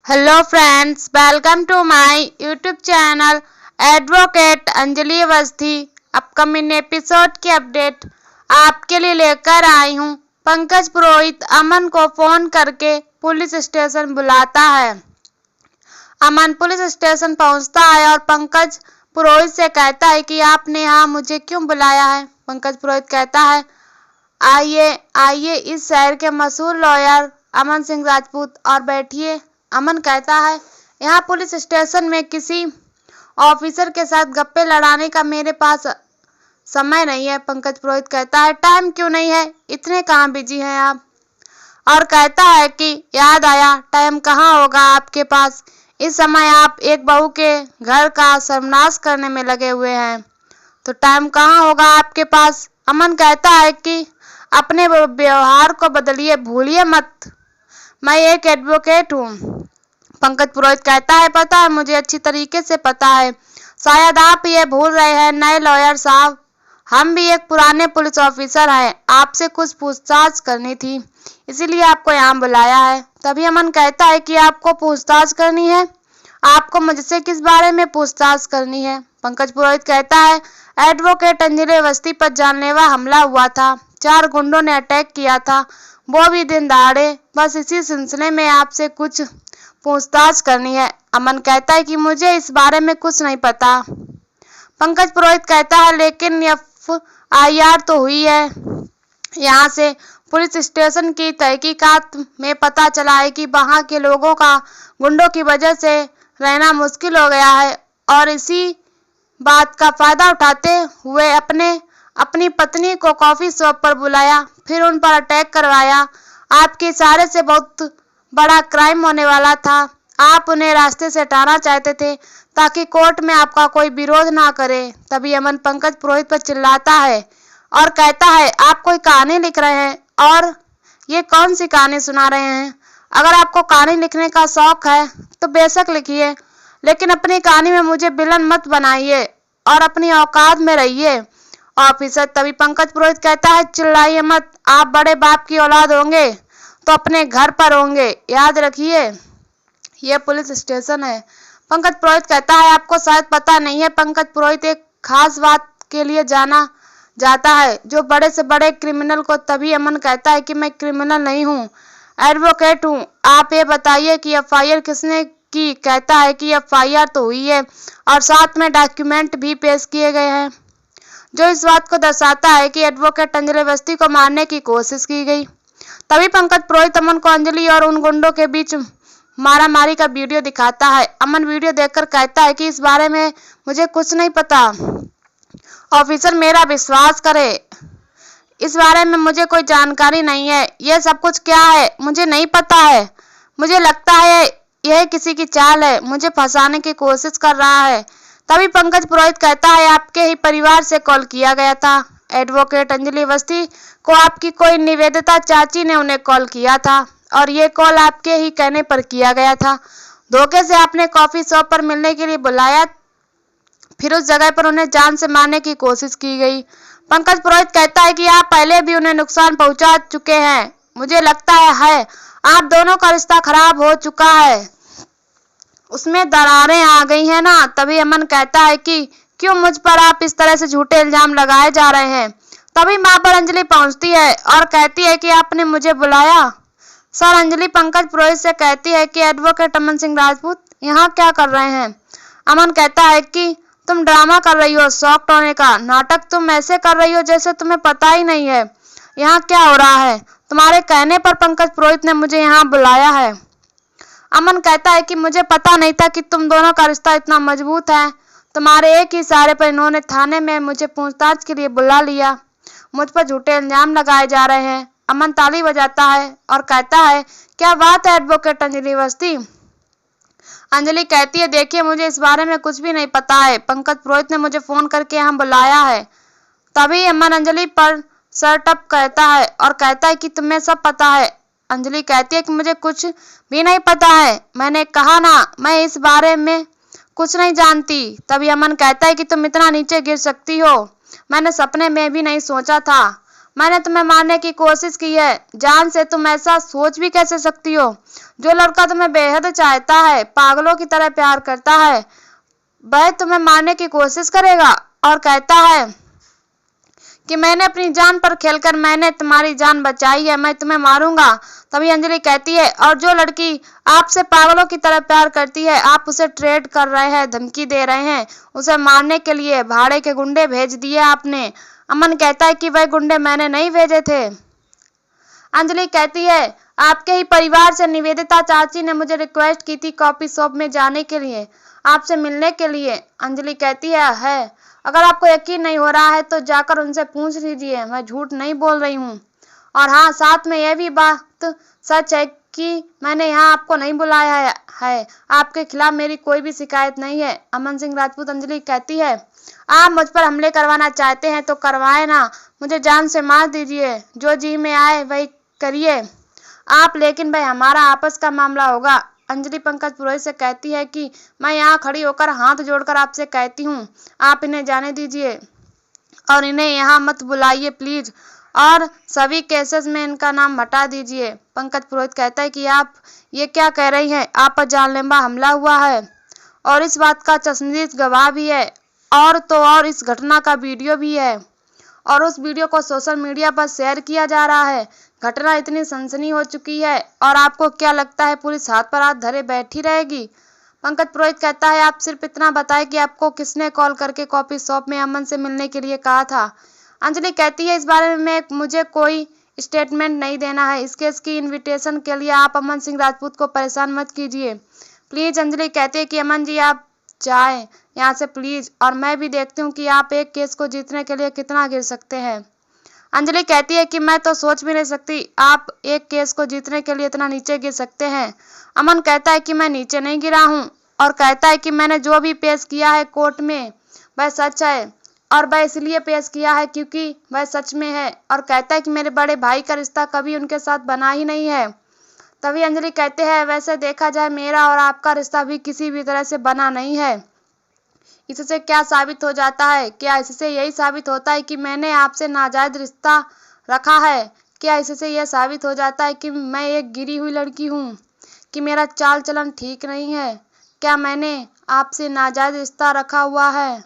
Hello friends, welcome to my YouTube channel advocate Anjali Awasthi. Upcoming episode की update आपके लिए लेकर आई हूँ। पंकज पुरोहित अमन को फोन करके पुलिस स्टेशन बुलाता है। अमन पुलिस स्टेशन पहुँचता है और पंकज पुरोहित से कहता है कि आपने यहाँ मुझे क्यों बुलाया है। पंकज पुरोहित कहता है, आइए आइए इस शहर के मशहूर लॉयर अमन सिंह राजपूत और बैठिए। अमन कहता है, यहाँ पुलिस स्टेशन में किसी ऑफिसर के साथ गप्पे लड़ाने का मेरे पास समय नहीं है। पंकज पुरोहित कहता है, टाइम क्यों नहीं है, इतने कहाँ बिजी हैं आप। और कहता है कि याद आया, टाइम कहाँ होगा आपके पास, इस समय आप एक बहू के घर का सर्वनाश करने में लगे हुए हैं, तो टाइम कहाँ होगा आपके पास। अमन कहता है कि अपने व्यवहार को बदलिए, भूलिए मत, मैं एक एडवोकेट हूँ। पंकज पुरोहित कहता है, पता है, मुझे अच्छी तरीके से पता है, शायद आप ये भूल रहे हैं नए लॉयर साहब, हम भी एक पुराने पुलिस ऑफिसर हैं, आपसे कुछ पूछताछ करनी थी, इसीलिए आपको यहाँ बुलाया है। तभी अमन कहता है कि आपको पूछताछ करनी है, आपको मुझसे किस बारे में पूछताछ करनी है। पंकज पुरोहित कहता है, एडवोकेट अंजलि अवस्थी पर जानलेवा हमला हुआ था, 4 गुंडों ने अटैक किया था, वो भी दिन दहाड़े, बस इसी सिलसिले में आपसे कुछ पूछताछ करनी है। अमन कहता है कि मुझे इस बारे में कुछ नहीं पता। पंकज पुरोहित कहता है, लेकिन FIR तो हुई है। यहाँ से पुलिस स्टेशन की तहकीकात में पता चला है कि वहाँ के लोगों का गुंडों की वजह से रहना मुश्किल हो गया है और इसी बात का फायदा उठाते हुए अपनी पत्नी को कॉफी शॉप पर बुलाया, फिर उन पर अटैक करवाया। आपके इशारे से बहुत बड़ा क्राइम होने वाला था, आप उन्हें रास्ते से हटाना चाहते थे ताकि कोर्ट में आपका कोई विरोध ना करे। तभी अमन पंकज पुरोहित पर चिल्लाता है और कहता है, आप कोई कहानी लिख रहे हैं और ये कौन सी कहानी सुना रहे हैं। अगर आपको कहानी लिखने का शौक है तो बेशक लिखिए, लेकिन अपनी कहानी में मुझे विलन मत बनाइए और अपनी औकात में रहिए ऑफिसर। तभी पंकज पुरोहित कहता है, चिल्लाइए मत, आप बड़े बाप की औलाद होंगे तो अपने घर पर होंगे, याद रखिए ये पुलिस स्टेशन है। पंकज पुरोहित कहता है, आपको शायद पता नहीं है, पंकज पुरोहित एक खास बात के लिए जाना जाता है, जो बड़े से बड़े क्रिमिनल को। तभी अमन कहता है कि मैं क्रिमिनल नहीं हूँ, एडवोकेट हूँ, आप ये बताइए कि FIR किसने की। कहता है कि FIR तो हुई है और साथ में डॉक्यूमेंट भी पेश किए गए हैं जो इस बात को दर्शाता है कि एडवोकेट अंजलि अवस्थी को मारने की कोशिश की गई। तभी पंकज पुरोहित अमन को अंजलि और उन गुंडों के बीच मारामारी का वीडियो दिखाता है। अमन वीडियो देखकर कहता है कि इस बारे में मुझे कुछ नहीं पता, ऑफिसर मेरा विश्वास करे, इस बारे में मुझे कोई जानकारी नहीं है, ये सब कुछ क्या है मुझे नहीं पता है, मुझे लगता है यह किसी की चाल है, मुझे फंसाने की कोशिश कर रहा है। तभी पंकज पुरोहित कहता है, आपके ही परिवार से कॉल किया गया था, एडवोकेट अंजलि अवस्थी को आपकी कोई निवेदिता चाची ने उन्हें कॉल किया था और ये कॉल आपके ही कहने पर किया गया था। धोखे से आपने कॉफी शॉप पर मिलने के लिए बुलाया, फिर उस जगह पर उन्हें जान से मारने की कोशिश की गई। पंकज पुरोहित कहता है कि आप पहले भी उन्हें नुकसान पहुंचा चुके हैं, मुझे लगता है आप दोनों का रिश्ता खराब हो चुका है, उसमें दरारें आ गई हैं ना। तभी अमन कहता है कि क्यों मुझ पर आप इस तरह से झूठे इल्जाम लगाए जा रहे हैं। तभी मां पर अंजलि पहुंचती है और कहती है कि आपने मुझे बुलाया। सर, अंजलि पंकज पुरोहित से कहती है कि एडवोकेट अमन सिंह राजपूत यहाँ क्या कर रहे हैं। अमन कहता है कि तुम ड्रामा कर रही हो, शॉक्ड होने का नाटक तुम ऐसे कर रही हो जैसे तुम्हें पता ही नहीं है यहाँ क्या हो रहा है, तुम्हारे कहने पर पंकज पुरोहित ने मुझे यहाँ बुलाया है। अमन कहता है कि मुझे पता नहीं था कि तुम दोनों का रिश्ता इतना मजबूत है, तुम्हारे एक ही इशारे पर इन्होंने थाने में मुझे पूछताछ के लिए बुला लिया, मुझ पर झूठे इल्जाम लगाए जा रहे हैं। अमन ताली बजाता है और कहता है, क्या बात है एडवोकेट अंजलि अवस्थी। अंजलि कहती है, देखिए मुझे इस बारे में कुछ भी नहीं पता है, पंकज पुरोहित ने मुझे फोन करके यहाँ बुलाया है। तभी अमन अंजलि पर सरटप कहता है और कहता है कि तुम्हें सब पता है। अंजलि कहती है कि मुझे कुछ भी नहीं पता है, मैंने कहा ना मैं इस बारे में कुछ नहीं जानती। तभी अमन कहता है कि तुम इतना नीचे गिर सकती हो, मैंने सपने में भी नहीं सोचा था, मैंने तुम्हें मारने की कोशिश की है जान से, तुम ऐसा सोच भी कैसे सकती हो? जो लड़का तुम्हें बेहद चाहता है, पागलों की तरह प्यार करता है, वह तुम्हें मारने की कोशिश करेगा और कहता है कि मैंने अपनी जान पर खेलकर मैंने तुम्हारी जान बचाई है, मैं तुम्हें मारूंगा। तभी अंजलि कहती है, और जो लड़की आपसे पागलों की तरह प्यार करती है, आप उसे ट्रेड कर रहे हैं, धमकी दे रहे हैं, उसे मारने के लिए भाड़े के गुंडे भेज दिए आपने। अमन कहता है कि वह गुंडे मैंने नहीं भेजे थे। अंजलि कहती है, आपके ही परिवार से निवेदिता चाची ने मुझे रिक्वेस्ट की थी कॉफी शॉप में जाने के लिए, आपसे मिलने के लिए। अंजलि कहती है अगर आपको यकीन नहीं हो रहा है तो जाकर उनसे पूछ लीजिए, मैं झूठ नहीं बोल रही हूँ। और हाँ, साथ में यह भी बात सच है कि मैंने यहाँ आपको नहीं बुलाया है, आपके खिलाफ मेरी कोई भी शिकायत नहीं है। अमन सिंह राजपूत अंजलि कहती है, आप मुझ पर हमले करवाना चाहते हैं तो करवाए ना, मुझे जान से मार दीजिए, जो जी में आए वही करिए आप, लेकिन भाई हमारा आपस का मामला होगा। अंजलि पंकज पुरोहित से कहती है कि मैं यहाँ खड़ी होकर हाथ जोड़कर आपसे कहती हूँ, आप इन्हें जाने दीजिए और इन्हें यहाँ मत बुलाइए प्लीज, और सभी केसेस में इनका नाम हटा दीजिए। पंकज पुरोहित कहता है कि आप ये क्या कह रही हैं, आप पर जानलेवा हमला हुआ है और इस बात का चश्मदीद गवाह भी है, और तो और इस घटना का वीडियो भी है और उस वीडियो को सोशल मीडिया पर शेयर किया जा रहा है। घटना इतनी सनसनी हो चुकी है और आपको क्या लगता है पुलिस हाथ पर हाथ धरे बैठी रहेगी? पंकज पुरोहित कहता है, आप सिर्फ इतना बताएं कि आपको किसने कॉल करके कॉफी शॉप में अमन से मिलने के लिए कहा था। अंजलि कहती है, इस बारे में मुझे कोई स्टेटमेंट नहीं देना है, इस केस की इन्विटेशन के लिए आप अमन सिंह राजपूत को परेशान मत कीजिए प्लीज। अंजलि कहती है कि अमन जी आप जाएं यहाँ से प्लीज, और मैं भी देखती हूँ कि आप एक केस को जीतने के लिए कितना गिर सकते हैं। अंजलि कहती है कि मैं तो सोच भी नहीं सकती आप एक केस को जीतने के लिए इतना नीचे गिर सकते हैं। अमन कहता है कि मैं नीचे नहीं गिरा हूँ और कहता है कि मैंने जो भी पेश किया है कोर्ट में वह सच है, और वह इसलिए पेश किया है क्योंकि वह सच में है, और कहता है कि मेरे बड़े भाई का रिश्ता कभी उनके साथ बना ही नहीं है। तभी अंजलि कहते हैं, वैसे देखा जाए मेरा और आपका रिश्ता भी किसी भी तरह से बना नहीं है। इससे क्या साबित हो जाता है? क्या इससे यही साबित होता है कि मैंने आपसे नाजायज रिश्ता रखा है? क्या इससे यह साबित हो जाता है कि मैं एक गिरी हुई लड़की हूँ, कि मेरा चाल चलन ठीक नहीं है? क्या मैंने आपसे नाजायज रिश्ता रखा हुआ है?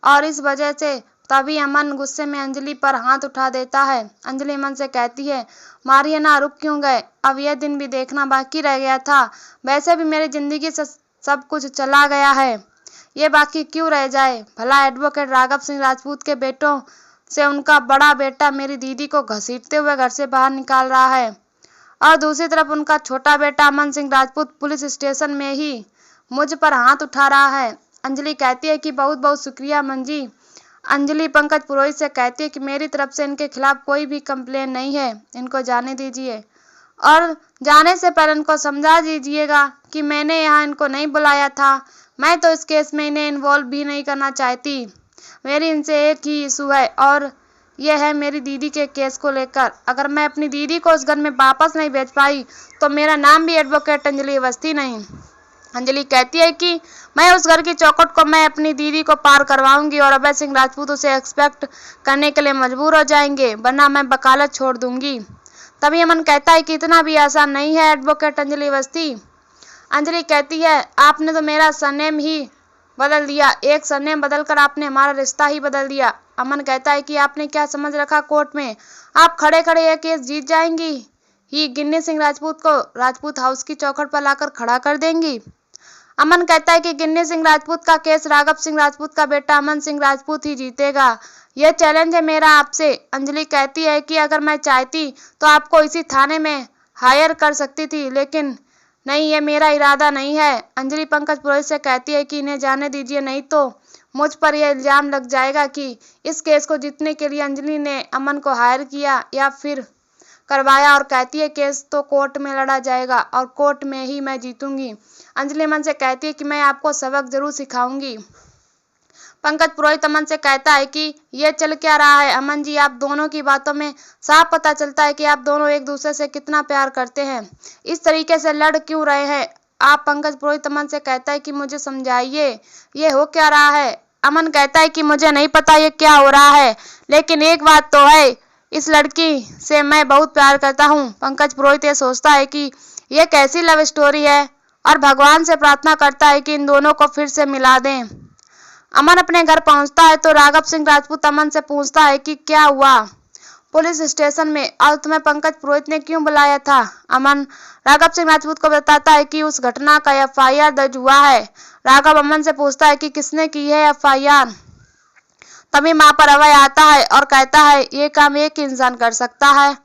और इस वजह से तभी अमन गुस्से में अंजलि पर हाथ उठा देता है। अंजलि अमन से कहती है, मारिए ना, रुक क्यों गए? अब यह दिन भी देखना बाकी रह गया था, वैसे भी मेरी जिंदगी से सब कुछ चला गया है, ये बाकी क्यों रह जाए? भला एडवोकेट राघव सिंह राजपूत के बेटों से उनका बड़ा बेटा मेरी दीदी को घसीटते हुए घर से बाहर निकाल रहा है, और दूसरी तरफ उनका छोटा बेटा अमन सिंह राजपूत पुलिस स्टेशन में ही मुझ पर हाथ उठा रहा है। अंजलि कहती है कि बहुत बहुत शुक्रिया अमन जी। अंजलि पंकज पुरोहित से कहती है कि मेरी तरफ से इनके खिलाफ कोई भी कंप्लेन नहीं है, इनको जाने दीजिए, और जाने से पहले इनको समझा दीजिएगा कि मैंने यहाँ इनको नहीं बुलाया था, मैं तो इस केस में इन्हें इन्वॉल्व भी नहीं करना चाहती। मेरी इनसे एक ही इशू है और यह है मेरी दीदी के केस को लेकर। अगर मैं अपनी दीदी को उस घर में वापस नहीं भेज पाई तो मेरा नाम भी एडवोकेट अंजलि अवस्थी नहीं। अंजलि कहती है कि मैं उस घर की चौखट को मैं अपनी दीदी को पार करवाऊंगी और अभय सिंह राजपूत उसे एक्सपेक्ट करने के लिए मजबूर हो जाएंगे, वरना मैं वकालत छोड़ दूंगी। तभी अमन कहता है कि इतना भी आसान नहीं है एडवोकेट अंजलि अवस्थी। अंजलि कहती है, आपने तो मेरा सरनेम ही बदल दिया, एक सरनेम बदलकर आपने हमारा रिश्ता ही बदल दिया। अमन कहता है कि आपने क्या समझ रखा कोर्ट में आप खड़े खड़े यह केस जीत जाएंगी ही, गिन्नी सिंह राजपूत को राजपूत हाउस की चौखट पर लाकर खड़ा कर देंगी। अमन कहता है कि गिन्नी सिंह राजपूत का केस राघव सिंह राजपूत का बेटा अमन सिंह राजपूत ही जीतेगा, यह चैलेंज है मेरा आपसे। अंजलि कहती है कि अगर मैं चाहती तो आपको इसी थाने में हायर कर सकती थी, लेकिन नहीं, ये मेरा इरादा नहीं है। अंजलि पंकज पुरोहित से कहती है कि इन्हें जाने दीजिए, नहीं तो मुझ पर यह इल्जाम लग जाएगा कि इस केस को जीतने के लिए अंजलि ने अमन को हायर किया या फिर करवाया, और कहती है केस तो कोर्ट में लड़ा जाएगा और कोर्ट में ही मैं जीतूंगी। अंजलि अमन से कहती है कि मैं आपको सबक जरूर सिखाऊंगी। पंकज पुरोहित अमन से कहता है कि ये चल क्या रहा है अमन जी, आप दोनों की बातों में साफ पता चलता है कि आप दोनों एक दूसरे से कितना प्यार करते हैं, इस तरीके से लड़ क्यों रहे हैं आप? पंकज पुरोहित अमन से कहता है कि मुझे समझाइए ये हो क्या रहा है। अमन कहता है कि मुझे नहीं पता ये क्या हो रहा है, लेकिन एक बात तो है, इस लड़की से मैं बहुत प्यार करता हूँ। पंकज पुरोहित ये सोचता है कि यह कैसी लव स्टोरी है और भगवान से प्रार्थना करता है कि इन दोनों को फिर से मिला दें। अमन अपने घर पहुंचता है तो राघव सिंह राजपूत अमन से पूछता है कि क्या हुआ पुलिस स्टेशन में और तुम्हें पंकज पुरोहित ने क्यों बुलाया था। अमन राघव सिंह राजपूत को बताता है कि उस घटना का एफआईआर दर्ज हुआ है। राघव अमन से पूछता है कि किसने की है एफआईआर। तभी वहां पर अभय आता है और कहता है ये काम एक इंसान कर सकता है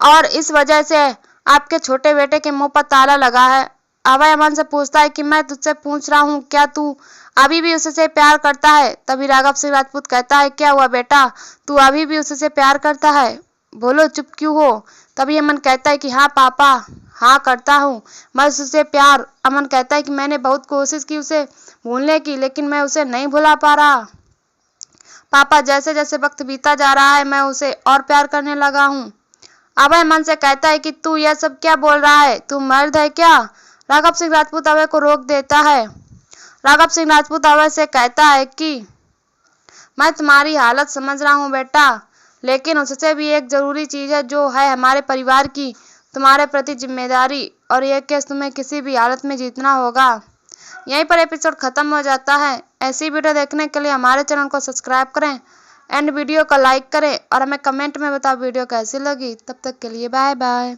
और इस वजह से आपके छोटे बेटे के मुंह पर ताला लगा है। अभय अमन से पूछता है कि मैं तुझसे पूछ रहा हूँ क्या तू अभी भी उससे प्यार करता है। तभी राघव सिंह राजपूत कहता है क्या हुआ बेटा, तू अभी भी उससे प्यार करता है, बोलो चुप क्यों हो। तभी अमन कहता है कि हाँ पापा, हाँ करता हूँ मैं उससे प्यार। अमन कहता है कि मैंने बहुत कोशिश की उसे भूलने की लेकिन मैं उसे नहीं भुला पा रहा पापा, जैसे जैसे वक्त बीता जा रहा है मैं उसे और प्यार करने लगा हूँ। अभय मन से कहता है कि तू यह सब क्या बोल रहा है, तू मर्द है क्या। राघव सिंह राजपूत अभय को रोक देता है। राघव सिंह राजपूत अभय से कहता है कि मैं तुम्हारी हालत समझ रहा हूँ बेटा, लेकिन उससे भी एक जरूरी चीज है जो है हमारे परिवार की तुम्हारे प्रति जिम्मेदारी, और यह केस तुम्हें किसी भी हालत में जीतना होगा। यहीं पर एपिसोड खत्म हो जाता है। ऐसी वीडियो देखने के लिए हमारे चैनल को सब्सक्राइब करें एंड वीडियो को लाइक करें और हमें कमेंट में बताओ वीडियो कैसी लगी। तब तक के लिए बाय बाय।